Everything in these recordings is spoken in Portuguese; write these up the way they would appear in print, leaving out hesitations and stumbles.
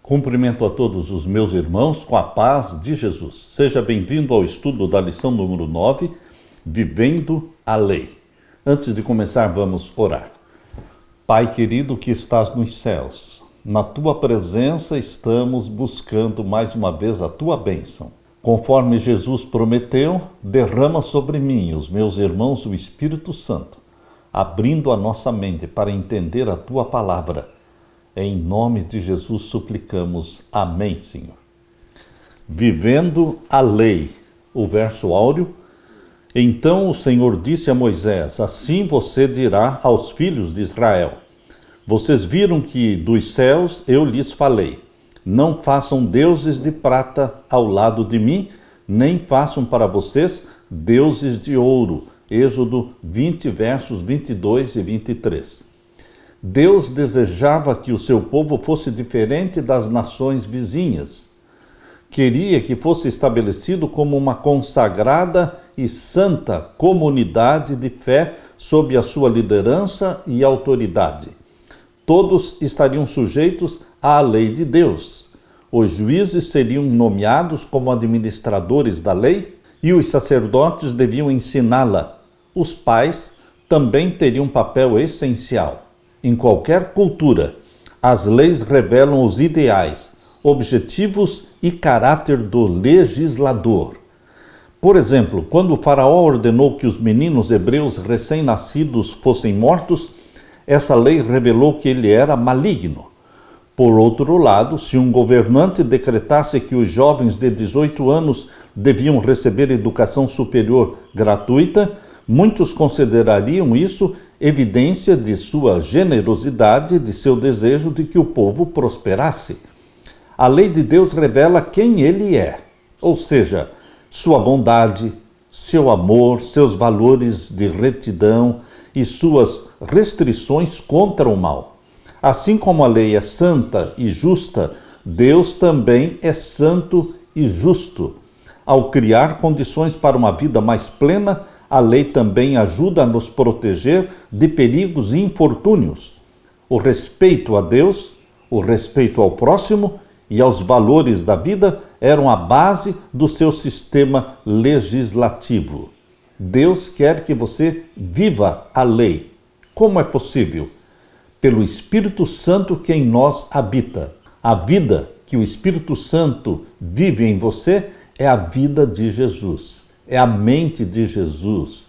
Cumprimento a todos os meus irmãos com a paz de Jesus. Seja bem-vindo ao estudo da lição número 9, Vivendo a Lei. Antes de começar, vamos orar. Pai querido que estás nos céus, na tua presença estamos buscando mais uma vez a tua bênção. Conforme Jesus prometeu, derrama sobre mim e os meus irmãos o Espírito Santo, abrindo a nossa mente para entender a tua palavra. Em nome de Jesus suplicamos. Amém, Senhor. Vivendo a lei. O verso áureo. Então o Senhor disse a Moisés: assim você dirá aos filhos de Israel: vocês viram que dos céus eu lhes falei. Não façam deuses de prata ao lado de mim, nem façam para vocês deuses de ouro. Êxodo 20, versos 22 e 23. Deus desejava que o seu povo fosse diferente das nações vizinhas. Queria que fosse estabelecido como uma consagrada e santa comunidade de fé sob a sua liderança e autoridade. Todos estariam sujeitos à lei de Deus. Os juízes seriam nomeados como administradores da lei e os sacerdotes deviam ensiná-la. Os pais também teriam um papel essencial. Em qualquer cultura, as leis revelam os ideais, objetivos e caráter do legislador. Por exemplo, quando o faraó ordenou que os meninos hebreus recém-nascidos fossem mortos, essa lei revelou que ele era maligno. Por outro lado, se um governante decretasse que os jovens de 18 anos deviam receber educação superior gratuita, muitos considerariam isso evidência de sua generosidade, de seu desejo de que o povo prosperasse. A lei de Deus revela quem ele é, ou seja, sua bondade, seu amor, seus valores de retidão e suas restrições contra o mal. Assim como a lei é santa e justa, Deus também é santo e justo. Ao criar condições para uma vida mais plena, a lei também ajuda a nos proteger de perigos e infortúnios. O respeito a Deus, o respeito ao próximo e aos valores da vida eram a base do seu sistema legislativo. Deus quer que você viva a lei. Como é possível? Pelo Espírito Santo que em nós habita. A vida que o Espírito Santo vive em você é a vida de Jesus. É a mente de Jesus,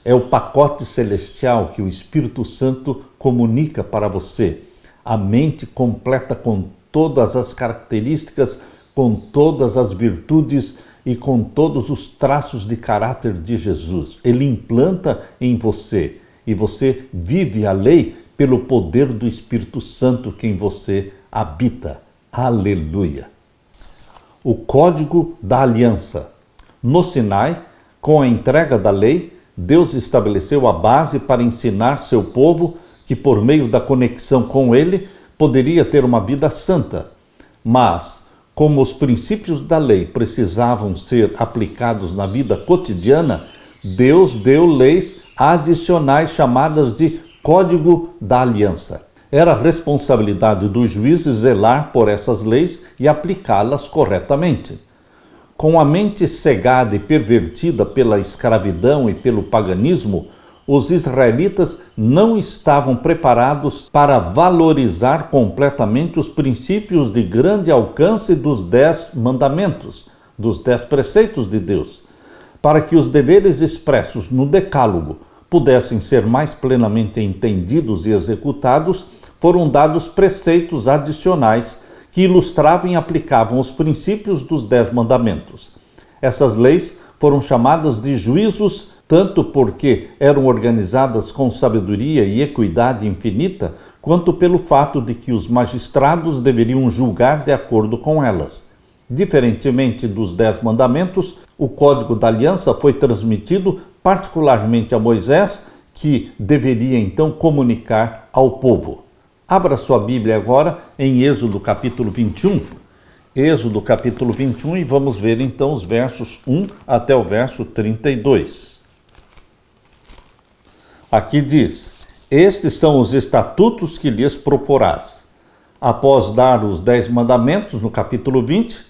é o pacote celestial que o Espírito Santo comunica para você. A mente completa com todas as características, com todas as virtudes e com todos os traços de caráter de Jesus. Ele implanta em você e você vive a lei pelo poder do Espírito Santo que em você habita. Aleluia! O Código da Aliança. No Sinai, com a entrega da lei, Deus estabeleceu a base para ensinar seu povo que, por meio da conexão com ele, poderia ter uma vida santa. Mas, como os princípios da lei precisavam ser aplicados na vida cotidiana, Deus deu leis adicionais chamadas de Código da Aliança. Era responsabilidade dos juízes zelar por essas leis e aplicá-las corretamente. Com a mente cegada e pervertida pela escravidão e pelo paganismo, os israelitas não estavam preparados para valorizar completamente os princípios de grande alcance dos 10 mandamentos, dos 10 preceitos de Deus. Para que os deveres expressos no Decálogo pudessem ser mais plenamente entendidos e executados, foram dados preceitos adicionais que ilustravam e aplicavam os princípios dos 10 mandamentos. Essas leis foram chamadas de juízos, tanto porque eram organizadas com sabedoria e equidade infinita, quanto pelo fato de que os magistrados deveriam julgar de acordo com elas. Diferentemente dos 10 mandamentos, o Código da Aliança foi transmitido particularmente a Moisés, que deveria então comunicar ao povo. Abra sua Bíblia agora em Êxodo capítulo 21. Êxodo capítulo 21 e vamos ver então os versos 1 até o verso 32. Aqui diz: estes são os estatutos que lhes proporás. Após dar os 10 mandamentos no capítulo 20,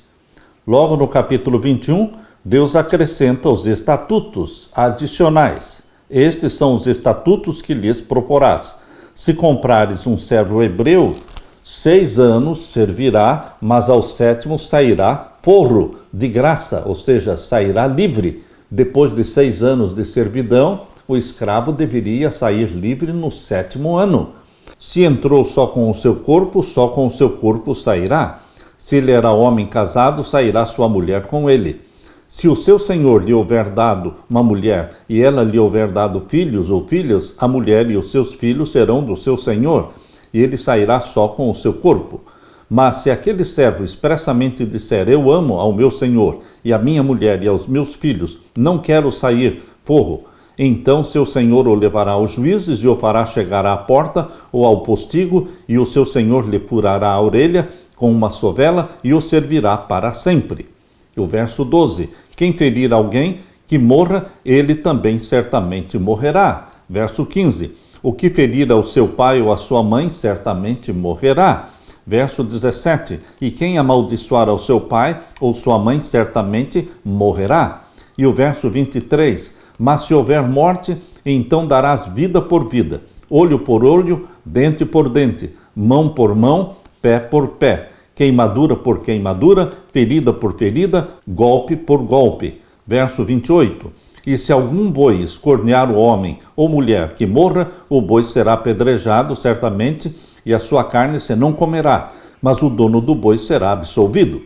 logo no capítulo 21, Deus acrescenta os estatutos adicionais. Estes são os estatutos que lhes proporás. Se comprares um servo hebreu, 6 anos servirá, mas ao 7º sairá forro de graça, ou seja, sairá livre. Depois de 6 anos de servidão, o escravo deveria sair livre no 7º ano. Se entrou só com o seu corpo sairá. Se ele era homem casado, sairá sua mulher com ele. Se o seu senhor lhe houver dado uma mulher, e ela lhe houver dado filhos ou filhas, a mulher e os seus filhos serão do seu senhor, e ele sairá só com o seu corpo. Mas se aquele servo expressamente disser, eu amo ao meu senhor, e a minha mulher e aos meus filhos, não quero sair forro, então seu senhor o levará aos juízes e o fará chegar à porta ou ao postigo, e o seu senhor lhe furará a orelha com uma sovela e o servirá para sempre. E o verso 12, quem ferir alguém que morra, ele também certamente morrerá. Verso 15, o que ferir ao seu pai ou à sua mãe, certamente morrerá. Verso 17, e quem amaldiçoar ao seu pai ou sua mãe, certamente morrerá. E o verso 23, mas se houver morte, então darás vida por vida, olho por olho, dente por dente, mão por mão, pé por pé, queimadura por queimadura, ferida por ferida, golpe por golpe. Verso 28, e se algum boi escornear o homem ou mulher que morra, o boi será apedrejado certamente, e a sua carne se não comerá, mas o dono do boi será absolvido.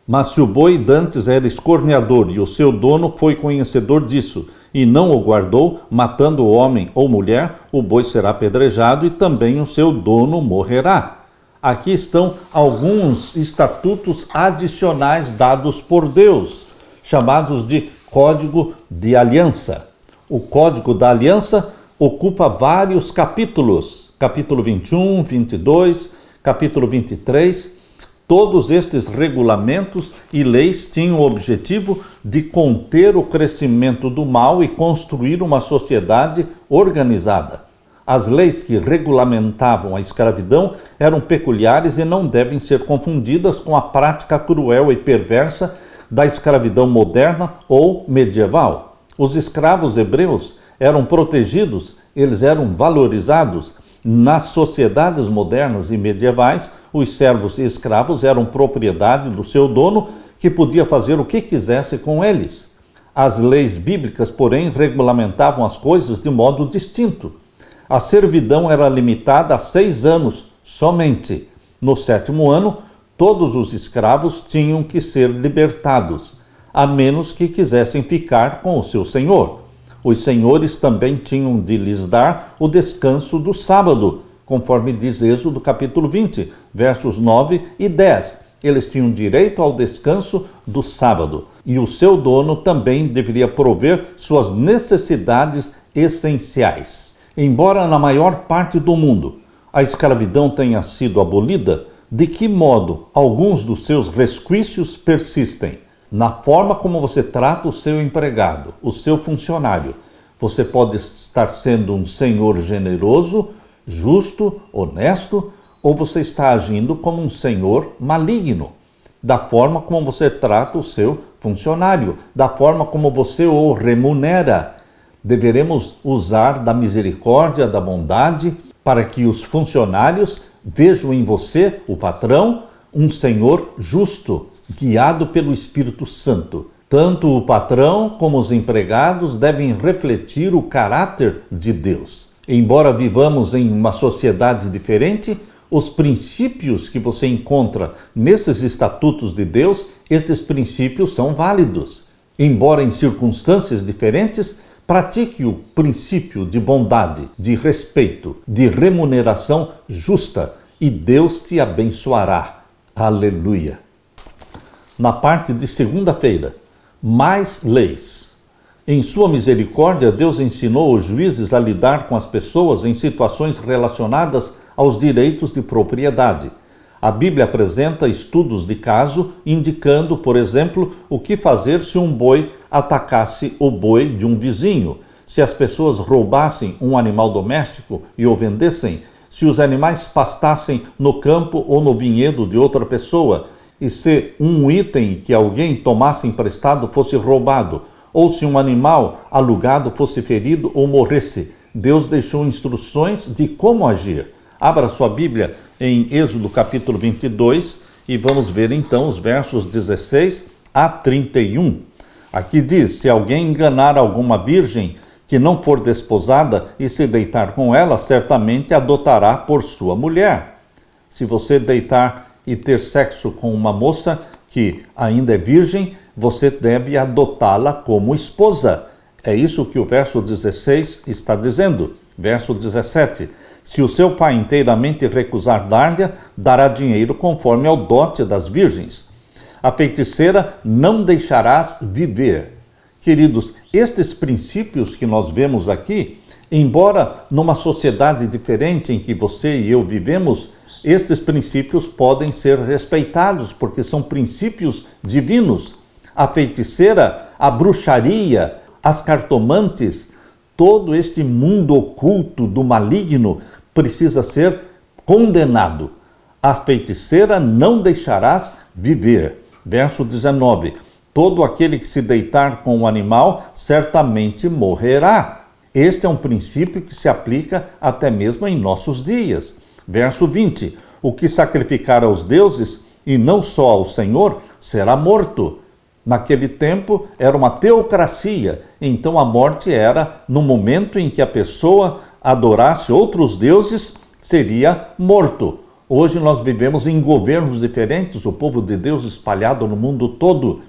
Mas se o boi dantes era escorneador e o seu dono foi conhecedor disso, e não o guardou, matando o homem ou mulher, o boi será apedrejado e também o seu dono morrerá. Aqui estão alguns estatutos adicionais dados por Deus, chamados de Código de Aliança. O Código da Aliança ocupa vários capítulos, capítulo 21, 22, capítulo 23, todos estes regulamentos e leis tinham o objetivo de conter o crescimento do mal e construir uma sociedade organizada. As leis que regulamentavam a escravidão eram peculiares e não devem ser confundidas com a prática cruel e perversa da escravidão moderna ou medieval. Os escravos hebreus eram protegidos, eles eram valorizados. Nas sociedades modernas e medievais, os servos e escravos eram propriedade do seu dono, que podia fazer o que quisesse com eles. As leis bíblicas, porém, regulamentavam as coisas de modo distinto. A servidão era limitada a 6 anos somente. No 7º ano, todos os escravos tinham que ser libertados, a menos que quisessem ficar com o seu senhor. Os senhores também tinham de lhes dar o descanso do sábado, conforme diz Êxodo capítulo 20, versos 9 e 10. Eles tinham direito ao descanso do sábado, e o seu dono também deveria prover suas necessidades essenciais. Embora na maior parte do mundo a escravidão tenha sido abolida, de que modo alguns dos seus resquícios persistem? Na forma como você trata o seu empregado, o seu funcionário. Você pode estar sendo um senhor generoso, justo, honesto, ou você está agindo como um senhor maligno. Da forma como você trata o seu funcionário, da forma como você o remunera. Deveremos usar da misericórdia, da bondade, para que os funcionários vejam em você, o patrão, um senhor justo, guiado pelo Espírito Santo. Tanto o patrão como os empregados devem refletir o caráter de Deus. Embora vivamos em uma sociedade diferente, os princípios que você encontra nesses estatutos de Deus, estes princípios são válidos. Embora em circunstâncias diferentes, pratique o princípio de bondade, de respeito, de remuneração justa, e Deus te abençoará. Aleluia! Na parte de segunda-feira, mais leis. Em sua misericórdia, Deus ensinou os juízes a lidar com as pessoas em situações relacionadas aos direitos de propriedade. A Bíblia apresenta estudos de caso, indicando, por exemplo, o que fazer se um boi atacasse o boi de um vizinho, se as pessoas roubassem um animal doméstico e o vendessem, se os animais pastassem no campo ou no vinhedo de outra pessoa, e se um item que alguém tomasse emprestado fosse roubado, ou se um animal alugado fosse ferido ou morresse, Deus deixou instruções de como agir. Abra sua Bíblia em Êxodo capítulo 22 e vamos ver então os versos 16 a 31. Aqui diz: se alguém enganar alguma virgem que não for desposada e se deitar com ela, certamente adotará por sua mulher. Se você deitar e ter sexo com uma moça que ainda é virgem, você deve adotá-la como esposa. É isso que o verso 16 está dizendo. Verso 17. Se o seu pai inteiramente recusar dar-lhe, dará dinheiro conforme ao dote das virgens. A feiticeira não deixarás viver. Queridos, estes princípios que nós vemos aqui, embora numa sociedade diferente em que você e eu vivemos, estes princípios podem ser respeitados, porque são princípios divinos. A feiticeira, a bruxaria, as cartomantes, todo este mundo oculto do maligno precisa ser condenado. A feiticeira não deixarás viver. Verso 19. Todo aquele que se deitar com o animal certamente morrerá. Este é um princípio que se aplica até mesmo em nossos dias. Verso 20. O que sacrificar aos deuses, e não só ao Senhor, será morto. Naquele tempo era uma teocracia, então a morte era no momento em que a pessoa adorasse outros deuses, seria morto. Hoje nós vivemos em governos diferentes, o povo de Deus espalhado no mundo todo.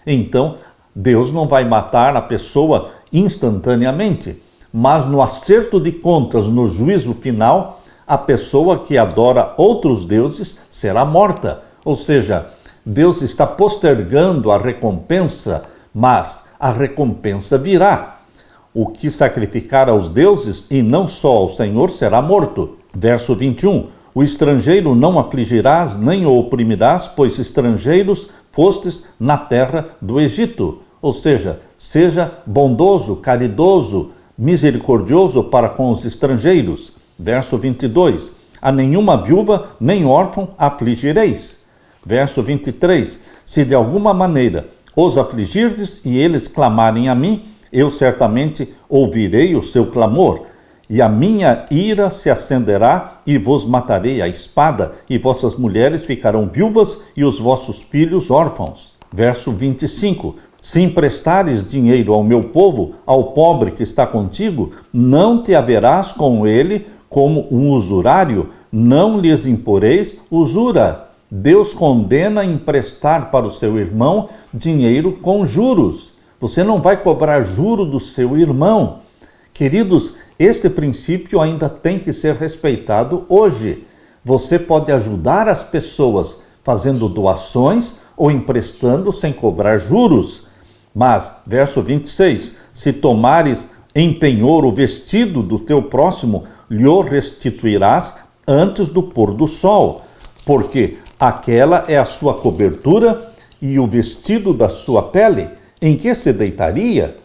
Então, Deus não vai matar a pessoa instantaneamente, mas no acerto de contas, no juízo final, a pessoa que adora outros deuses será morta. Ou seja, Deus está postergando a recompensa, mas a recompensa virá. O que sacrificar aos deuses, e não só ao Senhor, será morto. Verso 21. O estrangeiro não afligirás, nem o oprimirás, pois estrangeiros fostes na terra do Egito. Ou seja bondoso, caridoso, misericordioso para com os estrangeiros. Verso 22. A nenhuma viúva nem órfão afligireis. Verso 23. Se de alguma maneira os afligirdes e eles clamarem a mim, eu certamente ouvirei o seu clamor. E a minha ira se acenderá e vos matarei a espada, e vossas mulheres ficarão viúvas e os vossos filhos órfãos. Verso 25. Se emprestares dinheiro ao meu povo, ao pobre que está contigo, não te haverás com ele como um usurário, não lhes imporeis usura. Deus condena emprestar para o seu irmão dinheiro com juros. Você não vai cobrar juro do seu irmão. Queridos, este princípio ainda tem que ser respeitado hoje. Você pode ajudar as pessoas fazendo doações ou emprestando sem cobrar juros. Mas, verso 26, se tomares em penhor o vestido do teu próximo, lhe o restituirás antes do pôr do sol, porque aquela é a sua cobertura e o vestido da sua pele, em que se deitaria?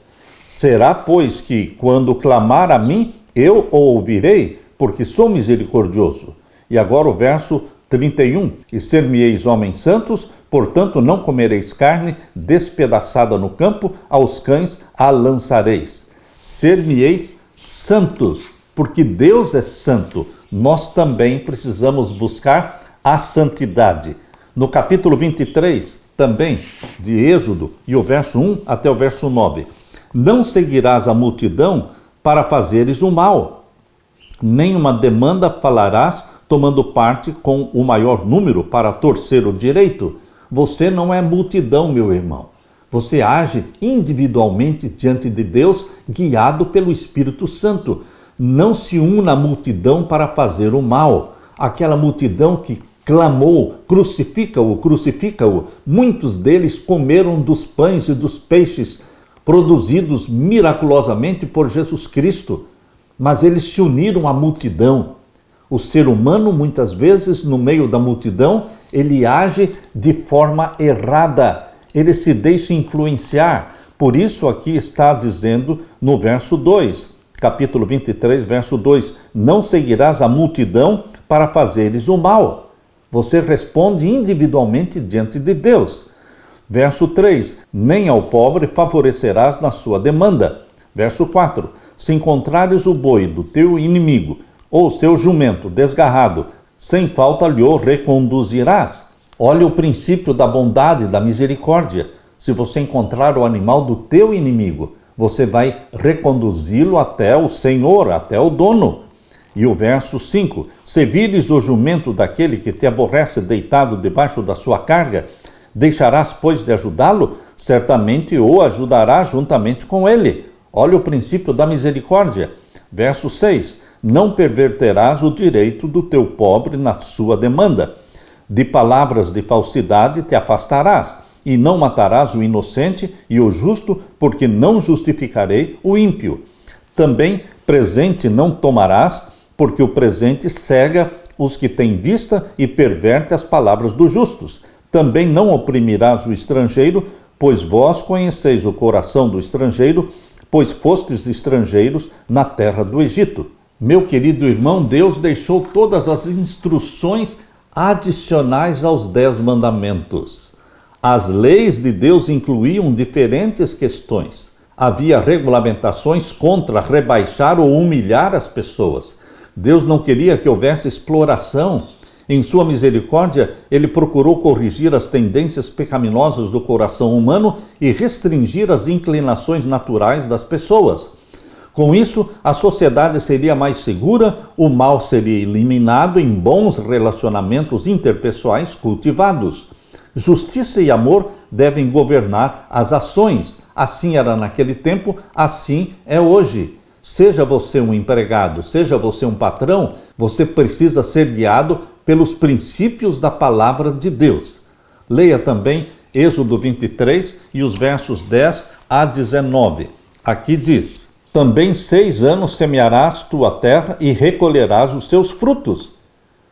Será, pois, que quando clamar a mim, eu o ouvirei, porque sou misericordioso. E agora o verso 31. E ser-me-eis homens santos, portanto não comereis carne despedaçada no campo, aos cães a lançareis. Ser-me-eis santos, porque Deus é santo. Nós também precisamos buscar a santidade. No capítulo 23, também, de Êxodo, e o verso 1 até o verso 9. Não seguirás a multidão para fazeres o mal, nem uma demanda falarás tomando parte com o maior número para torcer o direito. Você não é multidão, meu irmão. Você age individualmente diante de Deus, guiado pelo Espírito Santo. Não se una à multidão para fazer o mal. Aquela multidão que clamou, crucifica-o, crucifica-o. Muitos deles comeram dos pães e dos peixes produzidos miraculosamente por Jesus Cristo, mas eles se uniram à multidão. O ser humano, muitas vezes, no meio da multidão, ele age de forma errada, ele se deixa influenciar. Por isso aqui está dizendo no verso 2, capítulo 23, verso 2, não seguirás a multidão para fazeres o mal. Você responde individualmente diante de Deus. Verso 3, nem ao pobre favorecerás na sua demanda. Verso 4, se encontrares o boi do teu inimigo, ou seu jumento desgarrado, sem falta lhe o reconduzirás. Olha o princípio da bondade e da misericórdia. Se você encontrar o animal do teu inimigo, você vai reconduzi-lo até o Senhor, até o dono. E o verso 5, se vires o jumento daquele que te aborrece deitado debaixo da sua carga, deixarás, pois, de ajudá-lo? Certamente o ajudarás juntamente com ele. Olha o princípio da misericórdia. Verso 6, não perverterás o direito do teu pobre na sua demanda. De palavras de falsidade te afastarás, e não matarás o inocente e o justo, porque não justificarei o ímpio. Também presente não tomarás, porque o presente cega os que têm vista e perverte as palavras dos justos. Também não oprimirás o estrangeiro, pois vós conheceis o coração do estrangeiro, pois fostes estrangeiros na terra do Egito. Meu querido irmão, Deus deixou todas as instruções adicionais aos 10 mandamentos. As leis de Deus incluíam diferentes questões. Havia regulamentações contra rebaixar ou humilhar as pessoas. Deus não queria que houvesse exploração. Em sua misericórdia, ele procurou corrigir as tendências pecaminosas do coração humano e restringir as inclinações naturais das pessoas. Com isso, a sociedade seria mais segura, o mal seria eliminado em bons relacionamentos interpessoais cultivados. Justiça e amor devem governar as ações. Assim era naquele tempo, assim é hoje. Seja você um empregado, seja você um patrão, você precisa ser guiado pelos princípios da palavra de Deus. Leia também Êxodo 23 e os versos 10 a 19. Aqui diz: também 6 anos semearás tua terra e recolherás os seus frutos.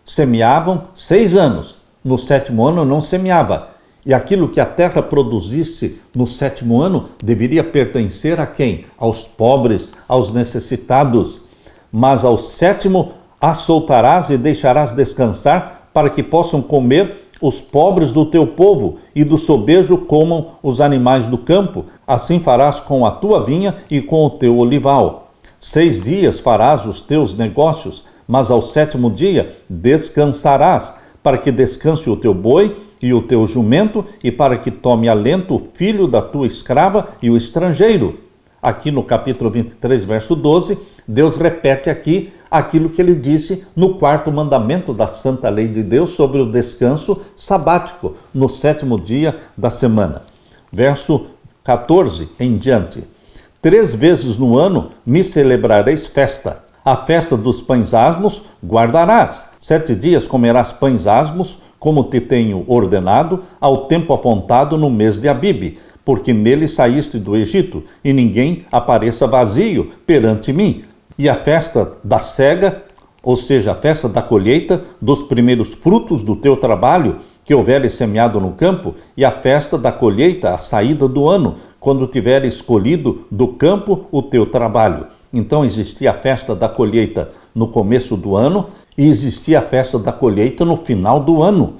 Semeavam 6 anos, no 7º ano não semeava. E aquilo que a terra produzisse no 7º ano deveria pertencer a quem? Aos pobres, aos necessitados. Mas ao 7º a soltarás e deixarás descansar, para que possam comer os pobres do teu povo, e do sobejo comam os animais do campo. Assim farás com a tua vinha e com o teu olival. 6 dias farás os teus negócios, mas ao 7º dia descansarás, para que descanse o teu boi e o teu jumento, e para que tome alento o filho da tua escrava e o estrangeiro. Aqui no capítulo 23, verso 12, Deus repete aqui aquilo que ele disse no 4º mandamento da Santa Lei de Deus sobre o descanso sabático, no 7º dia da semana. Verso 14 em diante. 3 vezes no ano me celebrareis festa. A festa dos pães asmos guardarás. 7 dias comerás pães asmos, como te tenho ordenado, ao tempo apontado no mês de Abibe, porque nele saíste do Egito, e ninguém apareça vazio perante mim. E a festa da cega, ou seja, a festa da colheita dos primeiros frutos do teu trabalho, que houveres semeado no campo, e a festa da colheita, a saída do ano, quando tiveres colhido do campo o teu trabalho. Então existia a festa da colheita no começo do ano, e existia a festa da colheita no final do ano.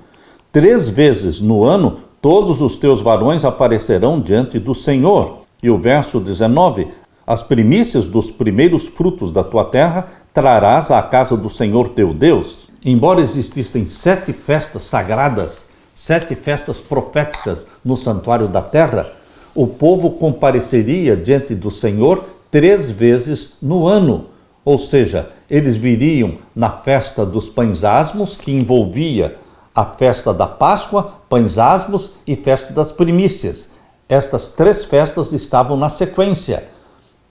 3 vezes no ano, todos os teus varões aparecerão diante do Senhor. E o verso 19, as primícias dos primeiros frutos da tua terra trarás à casa do Senhor teu Deus. Embora existissem 7 festas sagradas, 7 festas proféticas no santuário da terra, o povo compareceria diante do Senhor 3 vezes no ano. Ou seja, eles viriam na festa dos pães asmos, que envolvia a festa da Páscoa, pães asmos e festa das primícias. Estas 3 festas estavam na sequência.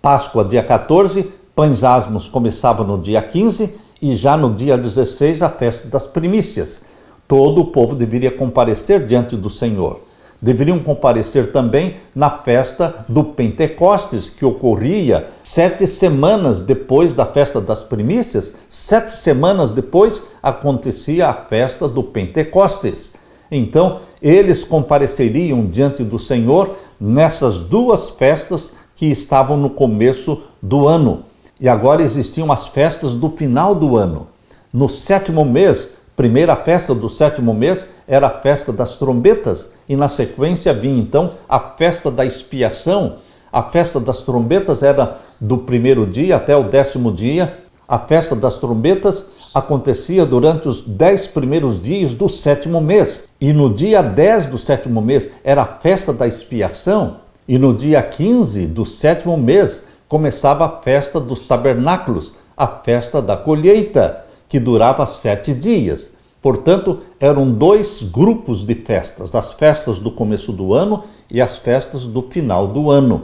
Páscoa, dia 14, pães asmos começava no dia 15 e já no dia 16 a festa das primícias. Todo o povo deveria comparecer diante do Senhor. Deveriam comparecer também na festa do Pentecostes, que ocorria 7 semanas depois da festa das primícias. 7 semanas depois acontecia a festa do Pentecostes. Então, eles compareceriam diante do Senhor nessas 2 festas que estavam no começo do ano. E agora existiam as festas do final do ano. No 7º mês, primeira festa do 7º mês era a festa das trombetas, e na sequência vinha então a festa da expiação. A festa das trombetas era do 1º dia até o 10º dia. A festa das trombetas acontecia durante os 10 primeiros dias do 7º mês. E no dia 10 do 7º mês era a festa da expiação. E no dia 15 do 7º mês começava a festa dos tabernáculos, a festa da colheita, que durava 7 dias. Portanto, eram 2 grupos de festas, as festas do começo do ano e as festas do final do ano.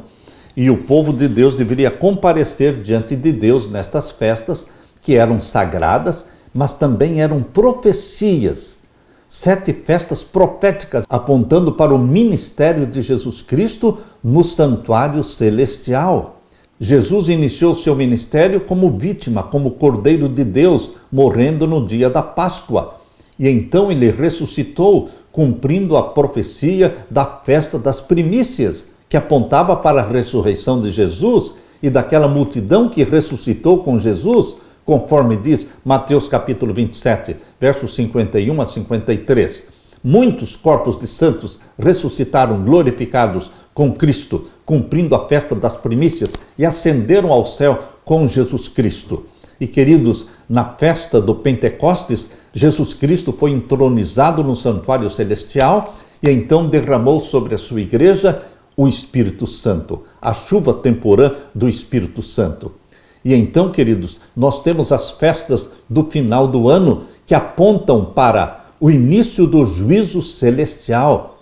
E o povo de Deus deveria comparecer diante de Deus nestas festas, que eram sagradas, mas também eram profecias. 7 festas proféticas apontando para o ministério de Jesus Cristo no santuário celestial. Jesus iniciou seu ministério como vítima, como Cordeiro de Deus, morrendo no dia da Páscoa. E então ele ressuscitou, cumprindo a profecia da festa das primícias, que apontava para a ressurreição de Jesus e daquela multidão que ressuscitou com Jesus, conforme diz Mateus capítulo 27, versos 51 a 53. Muitos corpos de santos ressuscitaram glorificados com Cristo, cumprindo a festa das primícias, e ascenderam ao céu com Jesus Cristo. E queridos, na festa do Pentecostes, Jesus Cristo foi entronizado no santuário celestial e então derramou sobre a sua igreja o Espírito Santo, a chuva temporã do Espírito Santo. E então, queridos, nós temos as festas do final do ano que apontam para o início do juízo celestial.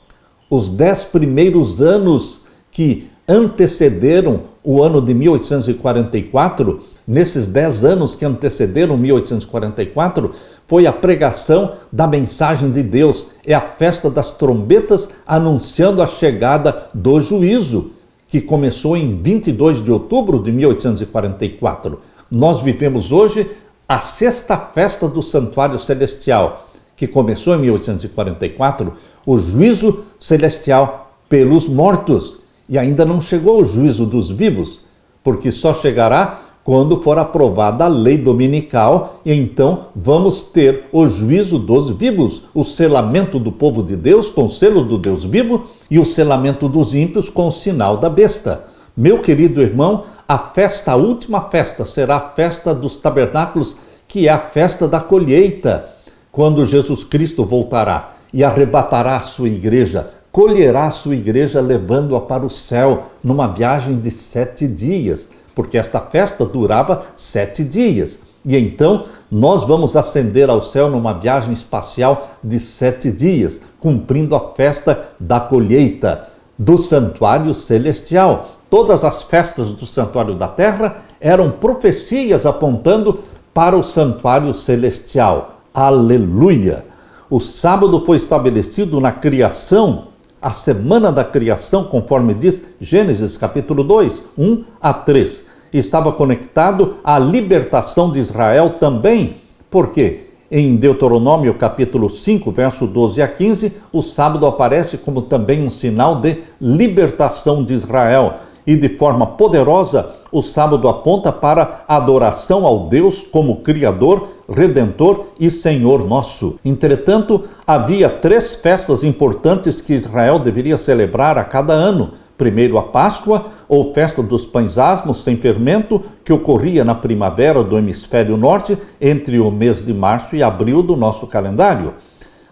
Os 10 primeiros anos que antecederam o ano de 1844, nesses 10 anos que antecederam 1844, foi a pregação da mensagem de Deus. É a festa das trombetas anunciando a chegada do juízo, que começou em 22 de outubro de 1844. Nós vivemos hoje a 6ª festa do Santuário Celestial, que começou em 1844, o juízo celestial pelos mortos. E ainda não chegou o juízo dos vivos, porque só chegará quando for aprovada a lei dominical, e então vamos ter o juízo dos vivos, o selamento do povo de Deus com o selo do Deus vivo e o selamento dos ímpios com o sinal da besta. Meu querido irmão, a última festa será a festa dos tabernáculos, que é a festa da colheita, quando Jesus Cristo voltará e arrebatará a sua igreja, colherá a sua igreja levando-a para o céu numa viagem de 7 dias, porque esta festa durava 7 dias. E então nós vamos ascender ao céu numa viagem espacial de 7 dias, cumprindo a festa da colheita do santuário celestial. Todas as festas do santuário da terra eram profecias apontando para o santuário celestial. Aleluia! O sábado foi estabelecido na criação, a semana da criação, conforme diz Gênesis capítulo 2, 1 a 3. Estava conectado à libertação de Israel também, porque em Deuteronômio capítulo 5, verso 12 a 15, o sábado aparece como também um sinal de libertação de Israel. E de forma poderosa, o sábado aponta para a adoração ao Deus como Criador, Redentor e Senhor nosso. Entretanto, havia 3 festas importantes que Israel deveria celebrar a cada ano. Primeiro, a Páscoa, ou festa dos pães asmos sem fermento, que ocorria na primavera do hemisfério norte, entre o mês de março e abril do nosso calendário.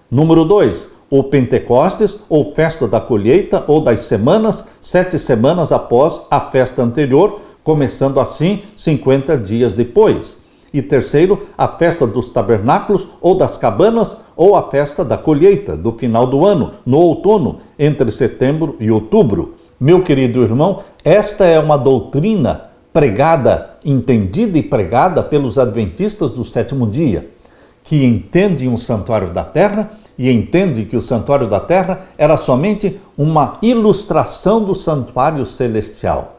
Número 2, o Pentecostes, ou festa da colheita, ou das semanas, 7 semanas após a festa anterior, começando assim 50 dias depois. E terceiro, a festa dos tabernáculos, ou das cabanas, ou a festa da colheita, do final do ano, no outono, entre setembro e outubro. Meu querido irmão, esta é uma doutrina pregada, entendida e pregada pelos adventistas do 7º dia, que entendem o santuário da terra e entendem que o santuário da terra era somente uma ilustração do santuário celestial.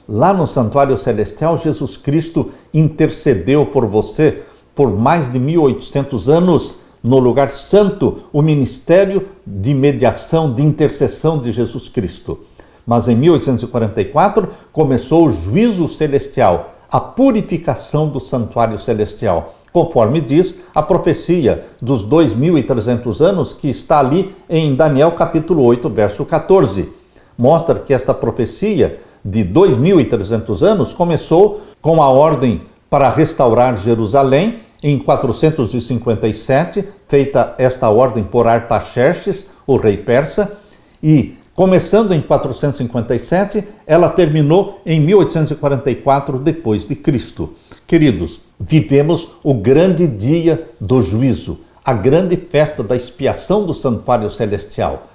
Lá no santuário celestial, Jesus Cristo intercedeu por você por mais de 1800 anos no lugar santo, o ministério de mediação, de intercessão de Jesus Cristo. Mas em 1844 começou o juízo celestial, a purificação do santuário celestial, conforme diz a profecia dos 2.300 anos que está ali em Daniel capítulo 8, verso 14. Mostra que esta profecia de 2.300 anos começou com a ordem para restaurar Jerusalém em 457, feita esta ordem por Artaxerxes, o rei persa, e começando em 457, ela terminou em 1844 depois de Cristo. Queridos, vivemos o grande dia do juízo, a grande festa da expiação do santuário celestial.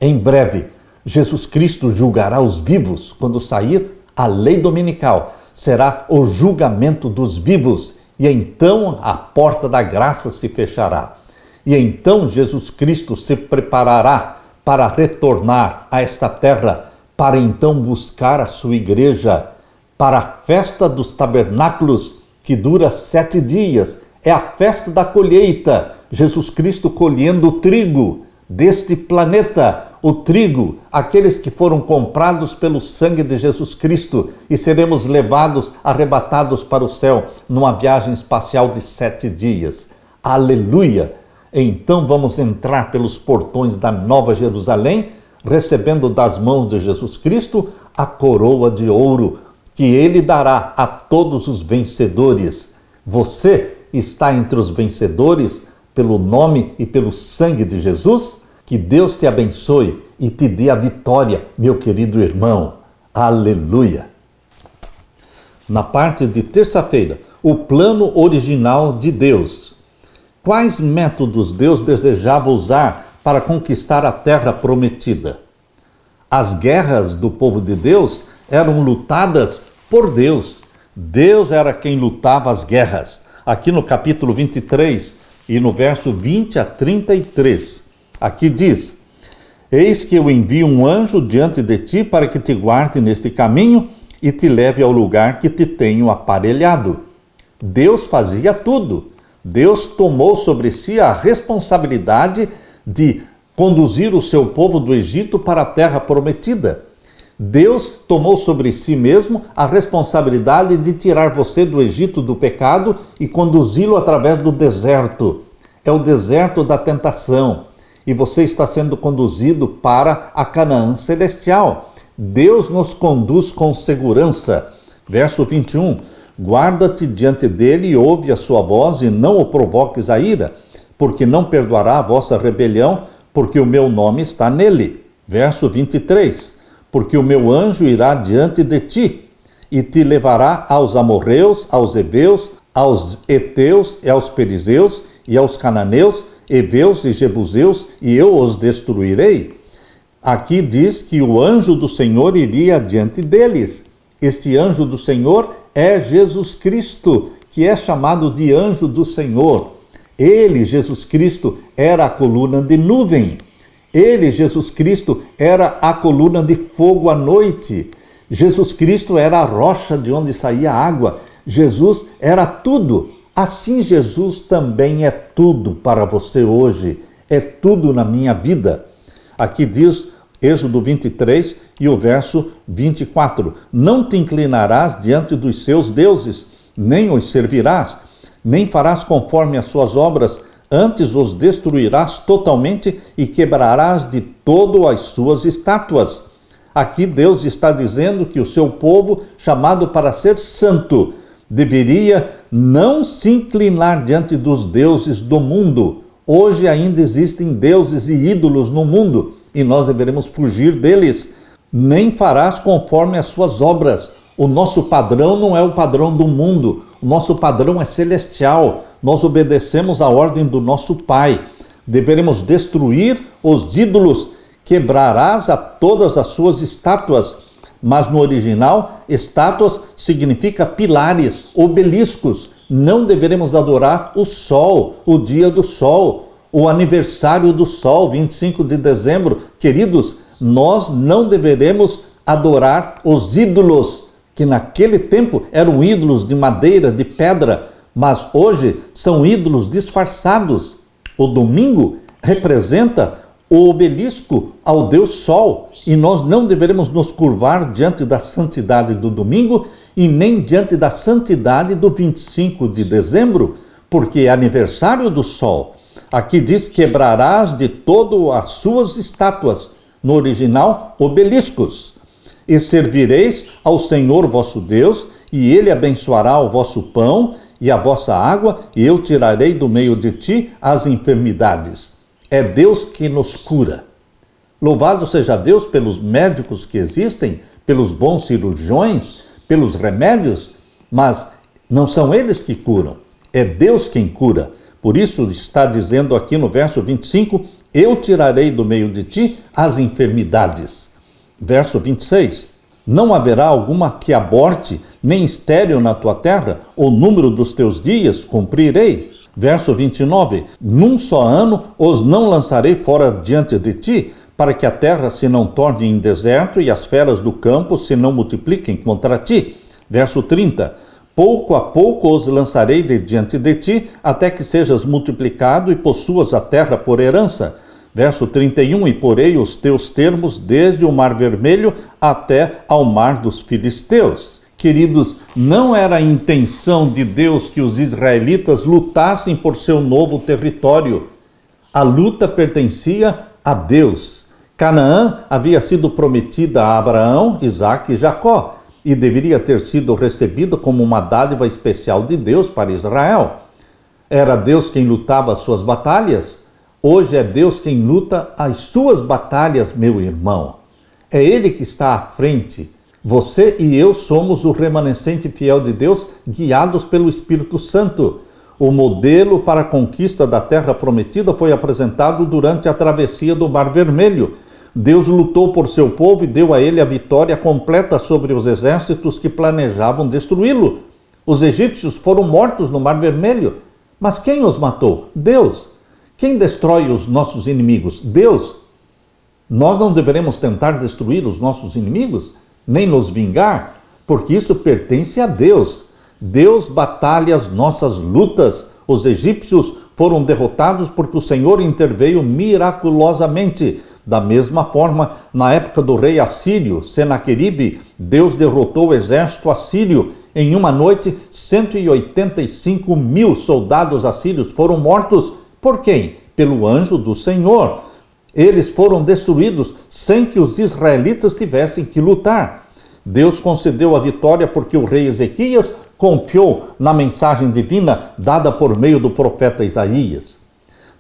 Em breve, Jesus Cristo julgará os vivos quando sair a lei dominical. Será o julgamento dos vivos e então a porta da graça se fechará. E então Jesus Cristo se preparará para retornar a esta terra, para então buscar a sua igreja, para a festa dos tabernáculos, que dura 7 dias. É a festa da colheita. Jesus Cristo colhendo o trigo deste planeta, o trigo, aqueles que foram comprados pelo sangue de Jesus Cristo, e seremos levados, arrebatados para o céu, numa viagem espacial de 7 dias. Aleluia! Então vamos entrar pelos portões da Nova Jerusalém, recebendo das mãos de Jesus Cristo a coroa de ouro, que Ele dará a todos os vencedores. Você está entre os vencedores pelo nome e pelo sangue de Jesus? Que Deus te abençoe e te dê a vitória, meu querido irmão. Aleluia! Na parte de terça-feira, o plano original de Deus. Quais métodos Deus desejava usar para conquistar a terra prometida? As guerras do povo de Deus eram lutadas por Deus. Deus era quem lutava as guerras. Aqui no capítulo 23 e no verso 20 a 33, aqui diz: Eis que eu envio um anjo diante de ti para que te guarde neste caminho e te leve ao lugar que te tenho aparelhado. Deus fazia tudo. Deus tomou sobre si a responsabilidade de conduzir o seu povo do Egito para a terra prometida. Deus tomou sobre si mesmo a responsabilidade de tirar você do Egito do pecado e conduzi-lo através do deserto. É o deserto da tentação. E você está sendo conduzido para a Canaã celestial. Deus nos conduz com segurança. Verso 21. Guarda-te diante dele e ouve a sua voz e não o provoques a ira, porque não perdoará a vossa rebelião, porque o meu nome está nele. Verso 23. Porque o meu anjo irá diante de ti e te levará aos amorreus, aos heveus, aos heteus e aos perizeus e aos cananeus, heveus e jebuseus, e eu os destruirei. Aqui diz que o anjo do Senhor iria diante deles. Este anjo do Senhor é Jesus Cristo, que é chamado de anjo do Senhor. Ele, Jesus Cristo, era a coluna de nuvem. Ele, Jesus Cristo, era a coluna de fogo à noite. Jesus Cristo era a rocha de onde saía a água. Jesus era tudo. Assim Jesus também é tudo para você hoje. É tudo na minha vida. Aqui diz Êxodo 23 e o verso 24. Não te inclinarás diante dos seus deuses, nem os servirás, nem farás conforme as suas obras, antes os destruirás totalmente e quebrarás de todo as suas estátuas. Aqui Deus está dizendo que o seu povo, chamado para ser santo, deveria não se inclinar diante dos deuses do mundo. Hoje ainda existem deuses e ídolos no mundo e nós deveremos fugir deles. Nem farás conforme as suas obras. O nosso padrão não é o padrão do mundo. O nosso padrão é celestial. Nós obedecemos a ordem do nosso Pai. Deveremos destruir os ídolos. Quebrarás a todas as suas estátuas. Mas no original, estátuas significa pilares, obeliscos. Não deveremos adorar o sol, o dia do sol, o aniversário do sol, 25 de dezembro. Queridos, nós não deveremos adorar os ídolos, que naquele tempo eram ídolos de madeira, de pedra, mas hoje são ídolos disfarçados. O domingo representa o obelisco ao Deus Sol, e nós não deveremos nos curvar diante da santidade do domingo e nem diante da santidade do 25 de dezembro, porque é aniversário do sol. Aqui diz: quebrarás de todo as suas estátuas, no original, obeliscos, e servireis ao Senhor vosso Deus, e ele abençoará o vosso pão e a vossa água, e eu tirarei do meio de ti as enfermidades. É Deus que nos cura. Louvado seja Deus pelos médicos que existem, pelos bons cirurgiões, pelos remédios, mas não são eles que curam, é Deus quem cura. Por isso está dizendo aqui no verso 25, eu tirarei do meio de ti as enfermidades. Verso 26, não haverá alguma que aborte, nem estéril na tua terra, o número dos teus dias cumprirei. Verso 29, num só ano os não lançarei fora diante de ti, para que a terra se não torne em deserto e as feras do campo se não multipliquem contra ti. Verso 30, pouco a pouco os lançarei de diante de ti, até que sejas multiplicado e possuas a terra por herança. Verso 31, e porei os teus termos desde o mar vermelho até ao mar dos filisteus. Queridos, não era a intenção de Deus que os israelitas lutassem por seu novo território. A luta pertencia a Deus. Canaã havia sido prometida a Abraão, Isaque e Jacó, e deveria ter sido recebida como uma dádiva especial de Deus para Israel. Era Deus quem lutava as suas batalhas. Hoje é Deus quem luta as suas batalhas, meu irmão. É Ele que está à frente. Você e eu somos o remanescente fiel de Deus, guiados pelo Espírito Santo. O modelo para a conquista da terra prometida foi apresentado durante a travessia do Mar Vermelho. Deus lutou por seu povo e deu a ele a vitória completa sobre os exércitos que planejavam destruí-lo. Os egípcios foram mortos no Mar Vermelho. Mas quem os matou? Deus. Quem destrói os nossos inimigos? Deus. Nós não deveremos tentar destruir os nossos inimigos, nem nos vingar, porque isso pertence a Deus. Deus batalha as nossas lutas. Os egípcios foram derrotados porque o Senhor interveio miraculosamente. Da mesma forma, na época do rei assírio, Senaqueribe, Deus derrotou o exército assírio. Em uma noite, 185 mil soldados assírios foram mortos. Por quem? Pelo anjo do Senhor. Eles foram destruídos sem que os israelitas tivessem que lutar. Deus concedeu a vitória porque o rei Ezequias confiou na mensagem divina dada por meio do profeta Isaías.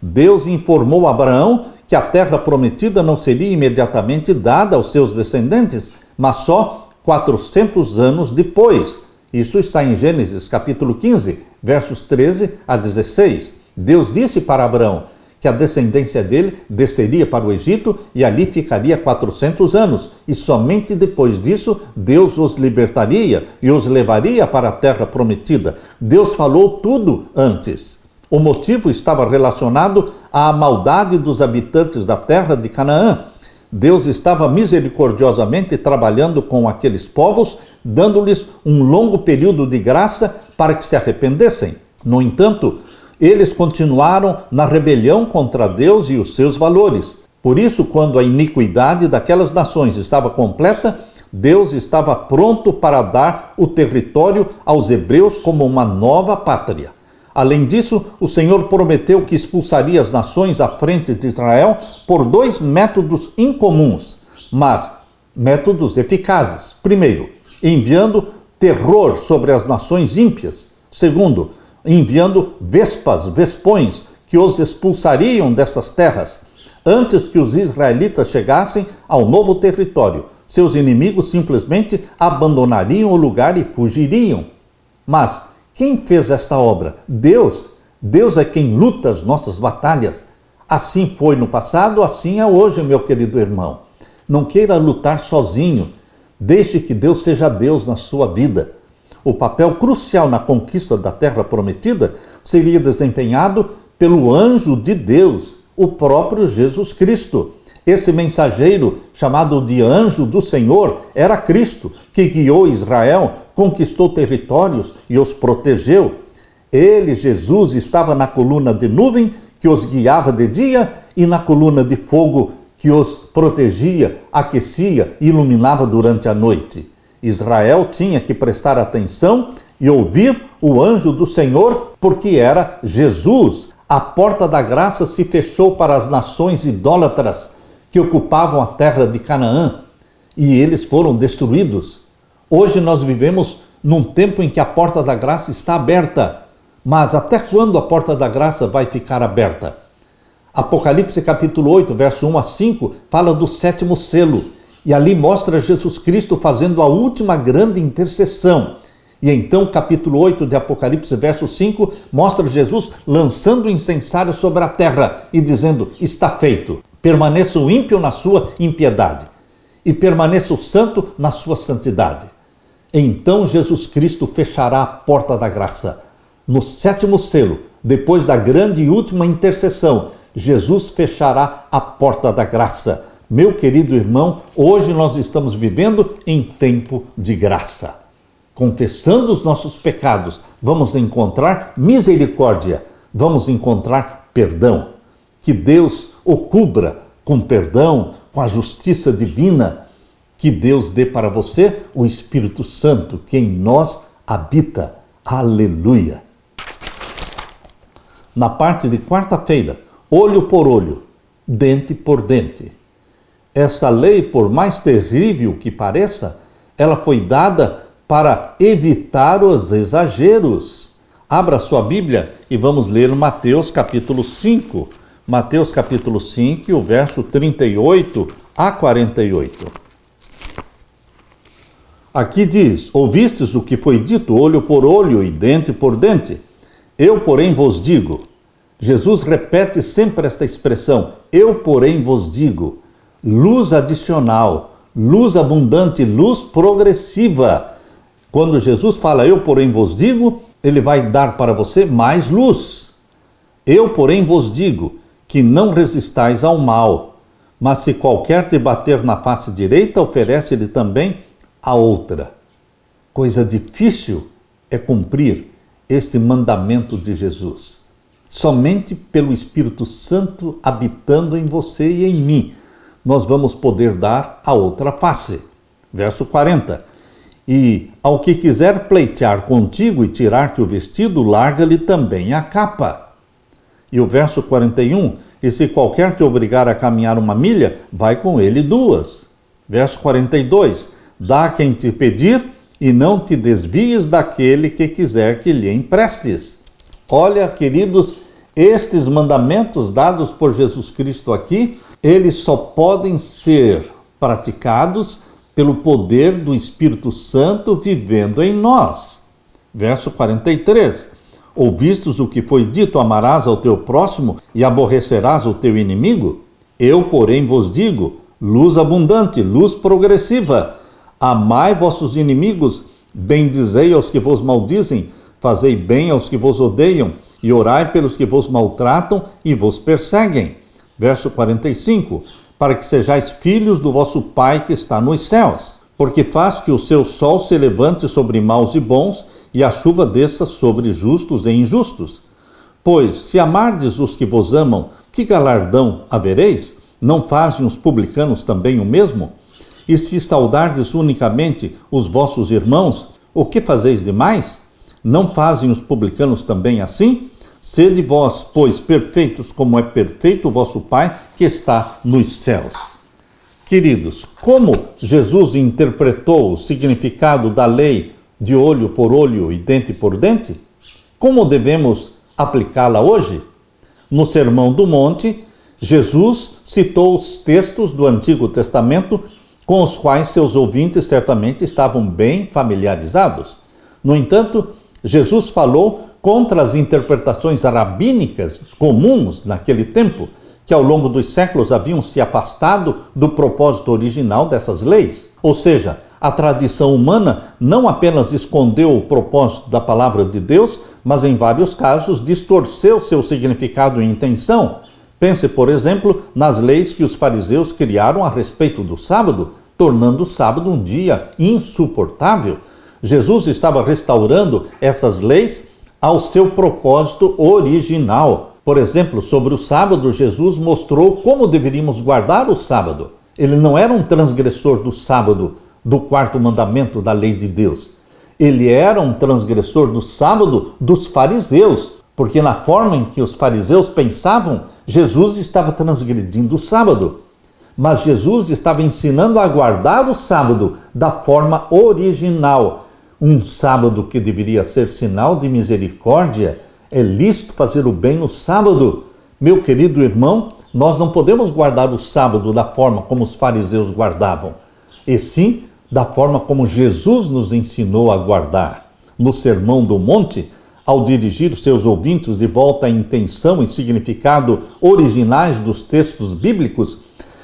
Deus informou a Abraão que a terra prometida não seria imediatamente dada aos seus descendentes, mas só 400 anos depois. Isso está em Gênesis capítulo 15, versos 13 a 16. Deus disse para Abraão que a descendência dele desceria para o Egito e ali ficaria 400 anos. E somente depois disso, Deus os libertaria e os levaria para a terra prometida. Deus falou tudo antes. O motivo estava relacionado à maldade dos habitantes da terra de Canaã. Deus estava misericordiosamente trabalhando com aqueles povos, dando-lhes um longo período de graça para que se arrependessem. No entanto, eles continuaram na rebelião contra Deus e os seus valores. Por isso, quando a iniquidade daquelas nações estava completa, Deus estava pronto para dar o território aos hebreus como uma nova pátria. Além disso, o Senhor prometeu que expulsaria as nações à frente de Israel por dois métodos incomuns, mas métodos eficazes. Primeiro, enviando terror sobre as nações ímpias. Segundo, enviando vespões, que os expulsariam dessas terras. Antes que os israelitas chegassem ao novo território, seus inimigos simplesmente abandonariam o lugar e fugiriam. Mas quem fez esta obra? Deus. Deus é quem luta as nossas batalhas. Assim foi no passado, assim é hoje, meu querido irmão. Não queira lutar sozinho. Deixe que Deus seja Deus na sua vida. O papel crucial na conquista da terra prometida seria desempenhado pelo anjo de Deus, o próprio Jesus Cristo. Esse mensageiro, chamado de anjo do Senhor, era Cristo, que guiou Israel, conquistou territórios e os protegeu. Ele, Jesus, estava na coluna de nuvem que os guiava de dia e na coluna de fogo que os protegia, aquecia e iluminava durante a noite. Israel tinha que prestar atenção e ouvir o anjo do Senhor, porque era Jesus. A porta da graça se fechou para as nações idólatras que ocupavam a terra de Canaã, e eles foram destruídos. Hoje nós vivemos num tempo em que a porta da graça está aberta. Mas até quando a porta da graça vai ficar aberta? Apocalipse capítulo 8, verso 1 a 5, fala do 7º selo. E ali mostra Jesus Cristo fazendo a última grande intercessão. E então, capítulo 8 de Apocalipse, verso 5, mostra Jesus lançando o incensário sobre a terra e dizendo: está feito. Permaneça o ímpio na sua impiedade e permaneça o santo na sua santidade. Então Jesus Cristo fechará a porta da graça. No 7º selo, depois da grande e última intercessão, Jesus fechará a porta da graça. Meu querido irmão, hoje nós estamos vivendo em tempo de graça. Confessando os nossos pecados, vamos encontrar misericórdia, vamos encontrar perdão. Que Deus o cubra com perdão, com a justiça divina. Que Deus dê para você o Espírito Santo que em nós habita. Aleluia! Na parte de quarta-feira, olho por olho, dente por dente. Essa lei, por mais terrível que pareça, ela foi dada para evitar os exageros. Abra sua Bíblia e vamos ler Mateus capítulo 5. Mateus capítulo 5, o verso 38 a 48. Aqui diz: ouvistes o que foi dito, olho por olho e dente por dente? Eu, porém, vos digo. Jesus repete sempre esta expressão: eu, porém, vos digo. Luz adicional, luz abundante, luz progressiva. Quando Jesus fala eu, porém, vos digo, ele vai dar para você mais luz. Eu, porém, vos digo que não resistais ao mal, mas se qualquer te bater na face direita, oferece-lhe também a outra. Coisa difícil é cumprir este mandamento de Jesus. Somente pelo Espírito Santo habitando em você e em mim, nós vamos poder dar a outra face. Verso 40. E ao que quiser pleitear contigo e tirar-te o vestido, larga-lhe também a capa. E o verso 41. E se qualquer te obrigar a caminhar 1 milha, vai com ele 2. Verso 42. Dá a quem te pedir e não te desvies daquele que quiser que lhe emprestes. Olha, queridos, estes mandamentos dados por Jesus Cristo aqui, eles só podem ser praticados pelo poder do Espírito Santo vivendo em nós. Verso 43. Ouvistes o que foi dito, amarás ao teu próximo e aborrecerás o teu inimigo? Eu, porém, vos digo, luz abundante, luz progressiva. Amai vossos inimigos, bendizei aos que vos maldizem, fazei bem aos que vos odeiam, e orai pelos que vos maltratam e vos perseguem. Verso 45. Para que sejais filhos do vosso Pai que está nos céus, porque faz que o seu sol se levante sobre maus e bons, e a chuva desça sobre justos e injustos. Pois, se amardes os que vos amam, que galardão havereis? Não fazem os publicanos também o mesmo? E se saudardes unicamente os vossos irmãos, o que fazeis demais? Não fazem os publicanos também assim? Sede vós, pois, perfeitos, como é perfeito o vosso Pai que está nos céus. Queridos, como Jesus interpretou o significado da lei de olho por olho e dente por dente? Como devemos aplicá-la hoje? No Sermão do Monte, Jesus citou os textos do Antigo Testamento com os quais seus ouvintes certamente estavam bem familiarizados. No entanto, Jesus falou contra as interpretações rabínicas comuns naquele tempo, que ao longo dos séculos haviam se afastado do propósito original dessas leis. Ou seja, a tradição humana não apenas escondeu o propósito da palavra de Deus, mas em vários casos distorceu seu significado e intenção. Pense, por exemplo, nas leis que os fariseus criaram a respeito do sábado, tornando o sábado um dia insuportável. Jesus estava restaurando essas leis ao seu propósito original. Por exemplo, sobre o sábado, Jesus mostrou como deveríamos guardar o sábado. Ele não era um transgressor do sábado, do quarto mandamento da lei de Deus. Ele era um transgressor do sábado dos fariseus, porque na forma em que os fariseus pensavam, Jesus estava transgredindo o sábado. Mas Jesus estava ensinando a guardar o sábado da forma original. Um sábado que deveria ser sinal de misericórdia. É lícito fazer o bem no sábado. Meu querido irmão, nós não podemos guardar o sábado da forma como os fariseus guardavam, e sim da forma como Jesus nos ensinou a guardar. No Sermão do Monte, ao dirigir os seus ouvintes de volta à intenção e significado originais dos textos bíblicos,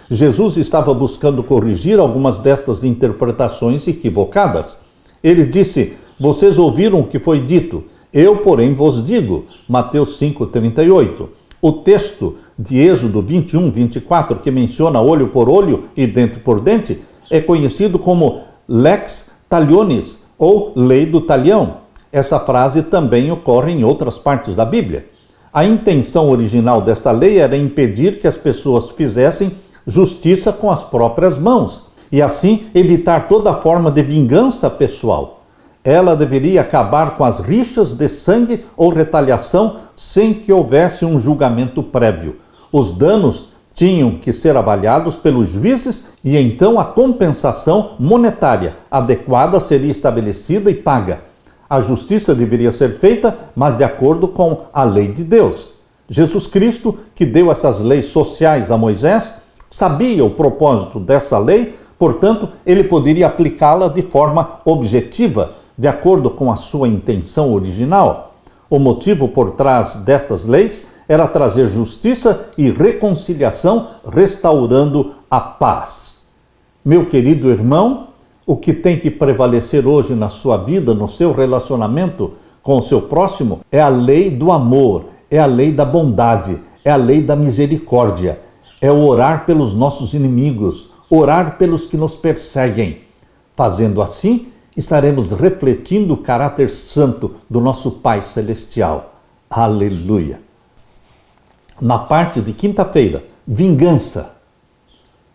Jesus estava buscando corrigir algumas destas interpretações equivocadas. Ele disse: vocês ouviram o que foi dito, eu, porém, vos digo. Mateus 5,38. O texto de Êxodo 21, 24, que menciona olho por olho e dente por dente, é conhecido como lex talionis, ou lei do talião. Essa frase também ocorre em outras partes da Bíblia. A intenção original desta lei era impedir que as pessoas fizessem justiça com as próprias mãos e assim evitar toda forma de vingança pessoal. Ela deveria acabar com as rixas de sangue ou retaliação sem que houvesse um julgamento prévio. Os danos tinham que ser avaliados pelos juízes e então a compensação monetária adequada seria estabelecida e paga. A justiça deveria ser feita, mas de acordo com a lei de Deus. Jesus Cristo, que deu essas leis sociais a Moisés, sabia o propósito dessa lei, portanto, ele poderia aplicá-la de forma objetiva, de acordo com a sua intenção original. O motivo por trás destas leis era trazer justiça e reconciliação, restaurando a paz. Meu querido irmão, o que tem que prevalecer hoje na sua vida, no seu relacionamento com o seu próximo, é a lei do amor, é a lei da bondade, é a lei da misericórdia. É o orar pelos nossos inimigos, orar pelos que nos perseguem. Fazendo assim, estaremos refletindo o caráter santo do nosso Pai Celestial. Aleluia! Na parte de quinta-feira, vingança.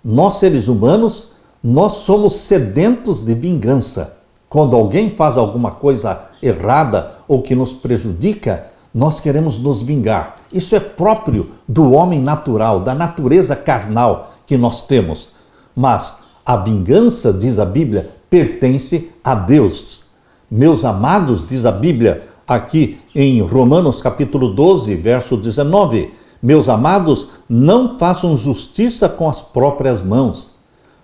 Nós, seres humanos, nós somos sedentos de vingança. Quando alguém faz alguma coisa errada ou que nos prejudica, nós queremos nos vingar. Isso é próprio do homem natural, da natureza carnal que nós temos. Mas a vingança, diz a Bíblia, pertence a Deus. Meus amados, diz a Bíblia aqui em Romanos capítulo 12, verso 19, meus amados, não façam justiça com as próprias mãos,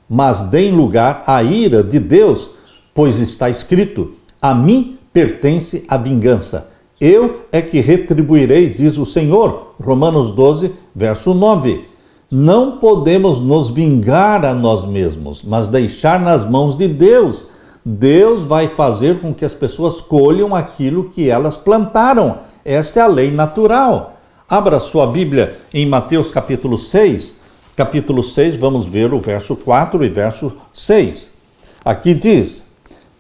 mas deem lugar à ira de Deus, pois está escrito: a mim pertence a vingança. Eu é que retribuirei, diz o Senhor. Romanos 12, verso 9. Não podemos nos vingar a nós mesmos, mas deixar nas mãos de Deus. Deus vai fazer com que as pessoas colham aquilo que elas plantaram. Esta é a lei natural. Abra sua Bíblia em Mateus capítulo 6. Capítulo 6, vamos ver o verso 4 e verso 6. Aqui diz: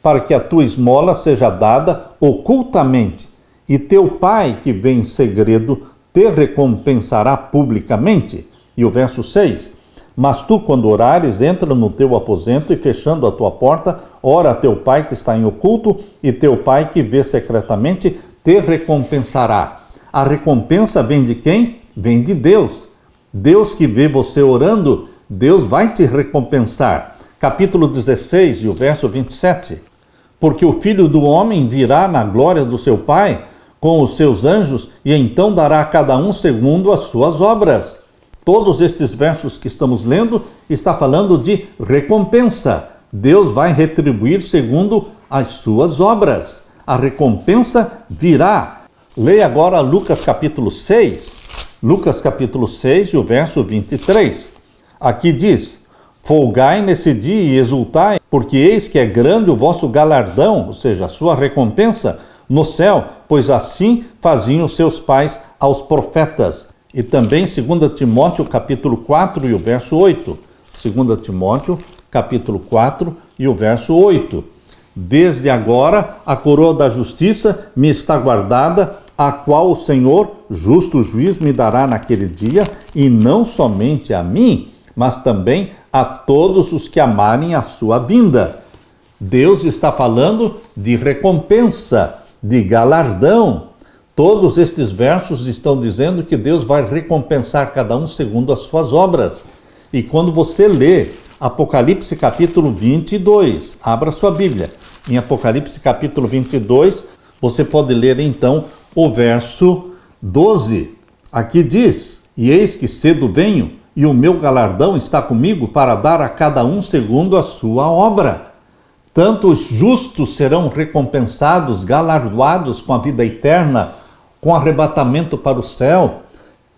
para que a tua esmola seja dada ocultamente, e teu pai que vem em segredo te recompensará publicamente. E o verso 6, mas tu, quando orares, entra no teu aposento e, fechando a tua porta, ora a teu pai que está em oculto, e teu pai que vê secretamente te recompensará. A recompensa vem de quem? Vem de Deus. Deus que vê você orando, Deus vai te recompensar. Capítulo 16, e o verso 27. Porque o Filho do Homem virá na glória do seu Pai, com os seus anjos, e então dará a cada um segundo as suas obras. Todos estes versos que estamos lendo está falando de recompensa. Deus vai retribuir segundo as suas obras. A recompensa virá. Leia agora Lucas capítulo 6. Lucas capítulo 6 e o verso 23. Aqui diz: folgai nesse dia e exultai, porque eis que é grande o vosso galardão, ou seja, a sua recompensa, no céu, pois assim faziam seus pais aos profetas. E também 2 Timóteo capítulo 4 e o verso 8. 2 Timóteo capítulo 4 e o verso 8. Desde agora a coroa da justiça me está guardada, a qual o Senhor, justo juiz, me dará naquele dia, e não somente a mim, mas também a todos os que amarem a sua vinda. Deus está falando de recompensa, de galardão. Todos estes versos estão dizendo que Deus vai recompensar cada um segundo as suas obras. E quando você lê Apocalipse capítulo 22, abra sua Bíblia. Em Apocalipse capítulo 22, você pode ler então o verso 12. Aqui diz: e eis que cedo venho, e o meu galardão está comigo para dar a cada um segundo a sua obra. Tanto os justos serão recompensados, galardoados com a vida eterna, com arrebatamento para o céu,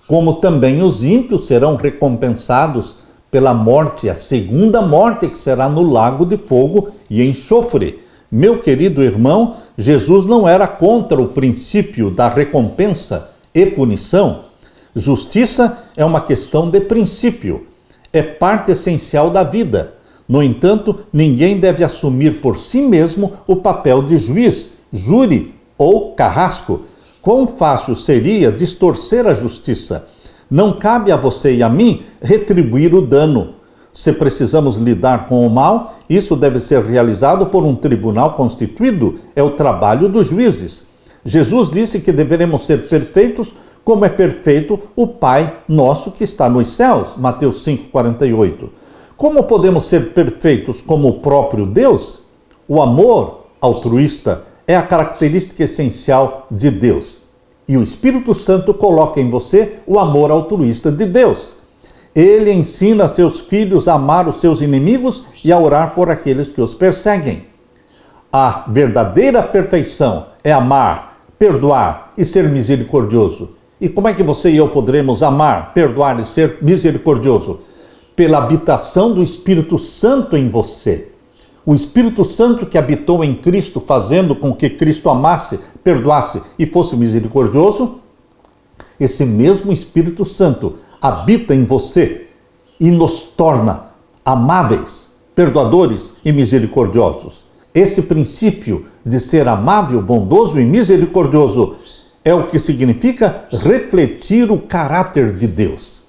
como também os ímpios serão recompensados pela morte, a segunda morte, que será no lago de fogo e enxofre. Meu querido irmão, Jesus não era contra o princípio da recompensa e punição. Justiça é uma questão de princípio, é parte essencial da vida. No entanto, ninguém deve assumir por si mesmo o papel de juiz, júri ou carrasco. Quão fácil seria distorcer a justiça? Não cabe a você e a mim retribuir o dano. Se precisamos lidar com o mal, isso deve ser realizado por um tribunal constituído, é o trabalho dos juízes. Jesus disse que deveremos ser perfeitos como é perfeito o Pai nosso que está nos céus, Mateus 5,48. Como podemos ser perfeitos como o próprio Deus? O amor altruísta é a característica essencial de Deus. E o Espírito Santo coloca em você o amor altruísta de Deus. Ele ensina seus filhos a amar os seus inimigos e a orar por aqueles que os perseguem. A verdadeira perfeição é amar, perdoar e ser misericordioso. E como é que você e eu poderemos amar, perdoar e ser misericordioso? Pela habitação do Espírito Santo em você. O Espírito Santo que habitou em Cristo, fazendo com que Cristo amasse, perdoasse e fosse misericordioso, esse mesmo Espírito Santo habita em você e nos torna amáveis, perdoadores e misericordiosos. Esse princípio de ser amável, bondoso e misericordioso é o que significa refletir o caráter de Deus.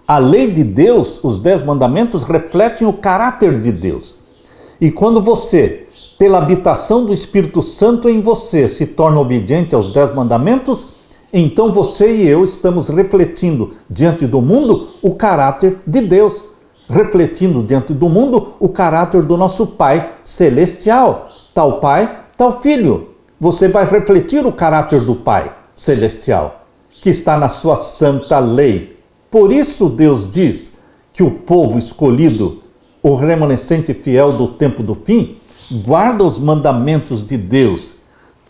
A lei de Deus, os 10 mandamentos, refletem o caráter de Deus. E quando você, pela habitação do Espírito Santo em você, se torna obediente aos 10 mandamentos, então você e eu estamos refletindo diante do mundo o caráter de Deus, refletindo diante do mundo o caráter do nosso Pai Celestial. Tal Pai, tal Filho. Você vai refletir o caráter do Pai Celestial, que está na sua santa lei. Por isso Deus diz que o povo escolhido, o remanescente fiel do tempo do fim, guarda os mandamentos de Deus,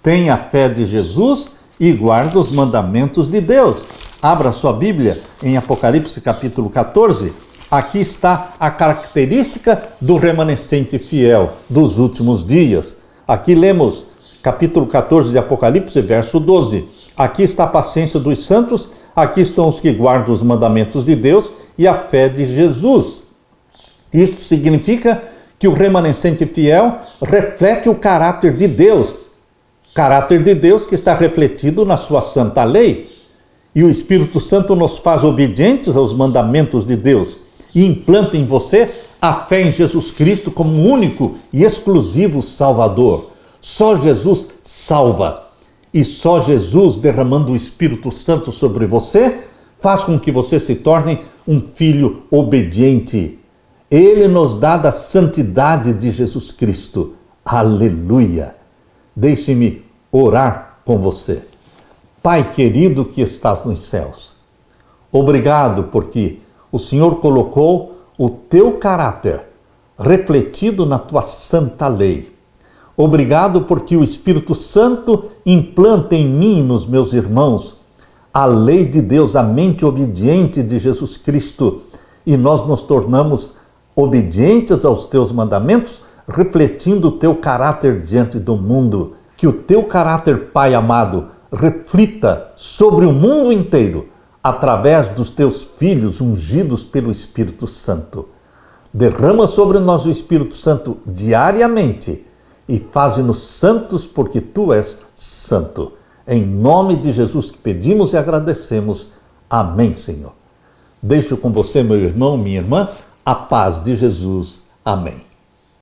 tem a fé de Jesus e guarda os mandamentos de Deus. Abra sua Bíblia em Apocalipse capítulo 14. Aqui está a característica do remanescente fiel dos últimos dias. Aqui lemos capítulo 14 de Apocalipse, verso 12. Aqui está a paciência dos santos, aqui estão os que guardam os mandamentos de Deus e a fé de Jesus. Isto significa que o remanescente fiel reflete o caráter de Deus. Caráter de Deus que está refletido na sua santa lei. E o Espírito Santo nos faz obedientes aos mandamentos de Deus e implanta em você a fé em Jesus Cristo como único e exclusivo Salvador. Só Jesus salva. E só Jesus, derramando o Espírito Santo sobre você, faz com que você se torne um filho obediente. Ele nos dá da santidade de Jesus Cristo. Aleluia! Deixe-me orar com você. Pai querido que estás nos céus, obrigado porque o Senhor colocou o teu caráter refletido na tua santa lei. Obrigado porque o Espírito Santo implanta em mim e nos meus irmãos a lei de Deus, a mente obediente de Jesus Cristo, e nós nos tornamos obedientes aos teus mandamentos, refletindo o teu caráter diante do mundo. Que o teu caráter, Pai amado, reflita sobre o mundo inteiro, através dos teus filhos ungidos pelo Espírito Santo. Derrama sobre nós o Espírito Santo diariamente e faze-nos santos porque tu és santo. Em nome de Jesus que pedimos e agradecemos. Amém, Senhor. Deixo com você, meu irmão, minha irmã, a paz de Jesus. Amém.